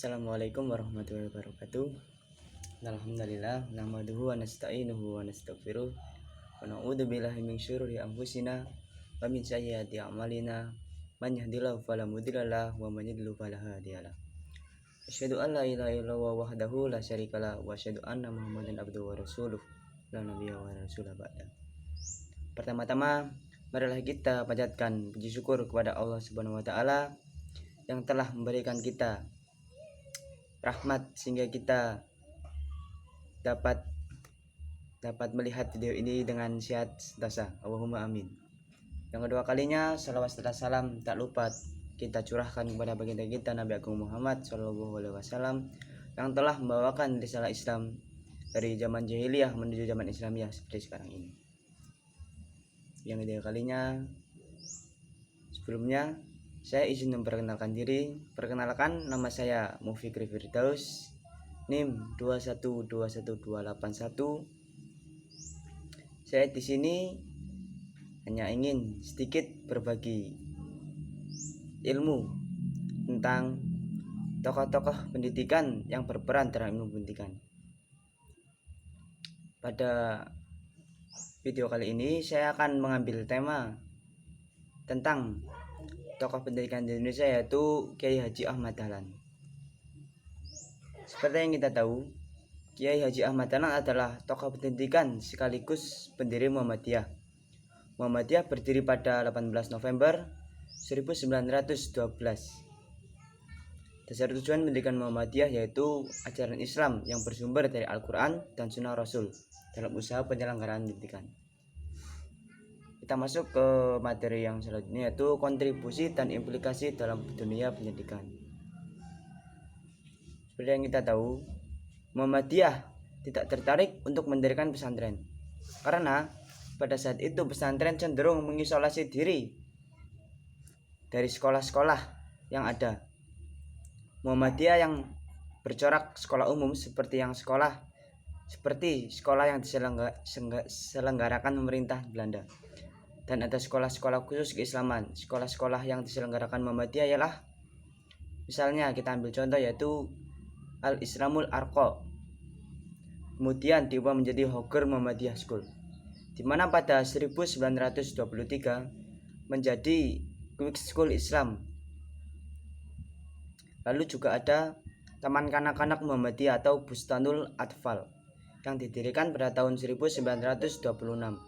Assalamualaikum warahmatullahi wabarakatuh. Alhamdulillah nahmaduhu wa nasta'inuhu wa nastaghfiruh wa na'udzu billahi min syururi anfusina wa min sayyiati a'malina. Man yahdihillahu fala mudilla lahu wa man yudlil fala hadiyalah. Asyhadu an la ilaha illallah wahdahu la syarikalah wa asyhadu anna Muhammadan abduhu wa rasuluh la nabiyya wa rasulah ba'da. Pertama-tama, marilah kita panjatkan puji syukur kepada Allah Subhanahu wa taala yang telah memberikan kita rahmat sehingga kita dapat melihat video ini dengan sehat sentosa. Allahumma amin. Yang kedua kalinya, salawat serta salam tak lupa kita curahkan kepada baginda kita Nabi Agung Muhammad SAW yang telah membawakan risalah Islam dari zaman jahiliyah menuju zaman Islamiyah seperti sekarang ini. Yang ketiga kalinya, sebelumnya saya izin memperkenalkan diri. Perkenalkan, nama saya Mufikri Firdaus, NIM 2121281. Saya di sini hanya ingin sedikit berbagi ilmu tentang tokoh-tokoh pendidikan yang berperan dalam ilmu pendidikan. Pada video kali ini saya akan mengambil tema tentang tokoh pendidikan di Indonesia, yaitu Kiai Haji Ahmad Dahlan. Seperti yang kita tahu, Kiai Haji Ahmad Dahlan adalah tokoh pendidikan sekaligus pendiri Muhammadiyah. Muhammadiyah berdiri pada 18 November 1912. Dasar tujuan pendidikan Muhammadiyah yaitu ajaran Islam yang bersumber dari Al-Quran dan Sunnah Rasul dalam usaha penyelenggaraan pendidikan. Kita masuk ke materi yang selanjutnya, yaitu kontribusi dan implikasi dalam dunia pendidikan. Seperti yang kita tahu, Muhammadiyah tidak tertarik untuk mendirikan pesantren karena pada saat itu pesantren cenderung mengisolasi diri dari sekolah-sekolah yang ada. Muhammadiyah yang bercorak sekolah umum seperti sekolah yang diselenggarakan pemerintah Belanda. Dan ada sekolah-sekolah khusus keislaman. Sekolah-sekolah yang diselenggarakan Muhammadiyah ialah, misalnya kita ambil contoh, yaitu Al-Islamul Arqa. Kemudian diubah menjadi Hoger Muhammadiyah School, di mana pada 1923 menjadi Quick School Islam. Lalu juga ada Taman Kanak-kanak Muhammadiyah atau Bustanul Atfal yang didirikan pada tahun 1926.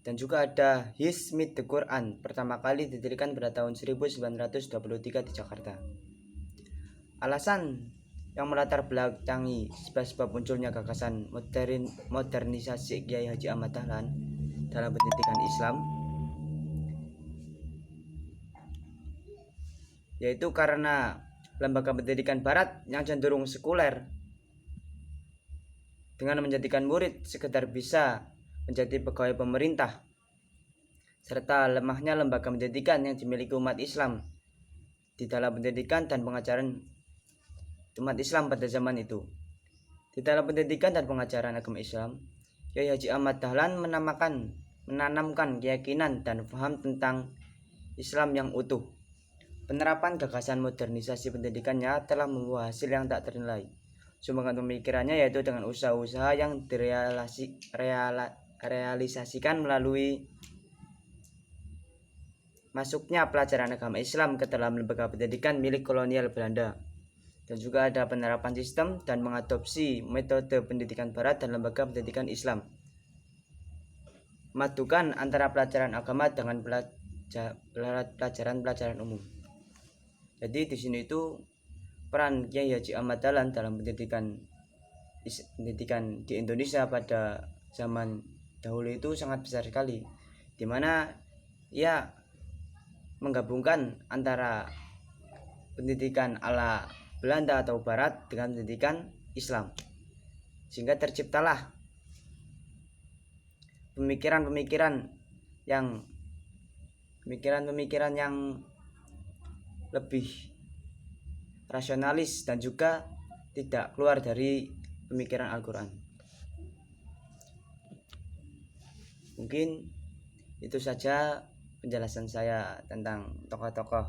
Dan juga ada Hizmit the Quran, pertama kali didirikan pada tahun 1923 di Jakarta. Alasan yang melatar belakangi sebab munculnya gagasan modernisasi Kiai Haji Ahmad Dahlan dalam pendidikan Islam, yaitu karena lembaga pendidikan barat yang cenderung sekuler dengan menjadikan murid sekedar bisa menjadi pegawai pemerintah, serta lemahnya lembaga pendidikan yang dimiliki umat Islam di dalam pendidikan dan pengajaran umat Islam pada zaman itu. Di dalam pendidikan dan pengajaran agama Islam, Kiai Haji Ahmad Dahlan menanamkan keyakinan dan paham tentang Islam yang utuh. Penerapan gagasan modernisasi pendidikannya telah membawa hasil yang tak ternilai. Sumbangan pemikirannya yaitu dengan usaha-usaha yang direalisasikan melalui masuknya pelajaran agama Islam ke dalam lembaga pendidikan milik kolonial Belanda. Dan juga ada penerapan sistem dan mengadopsi metode pendidikan barat dan lembaga pendidikan Islam. Memadukan antara pelajaran agama dengan pelajaran umum. Jadi di sini itu peran Kiai Haji Ahmad Dahlan dalam pendidikan di Indonesia pada zaman dahulu itu sangat besar sekali, di mana ia menggabungkan antara pendidikan ala Belanda atau Barat dengan pendidikan Islam, sehingga terciptalah pemikiran-pemikiran yang lebih rasionalis dan juga tidak keluar dari pemikiran Al-Quran. Mungkin itu saja penjelasan saya tentang tokoh-tokoh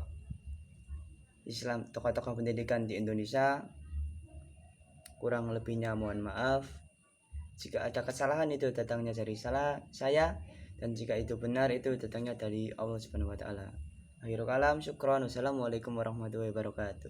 Islam, tokoh-tokoh pendidikan di Indonesia. Kurang lebihnya mohon maaf. Jika ada kesalahan itu datangnya dari saya, dan jika itu benar itu datangnya dari Allah Subhanahu wa taala. Akhirul kalam, syukron. Wassalamualaikum warahmatullahi wabarakatuh.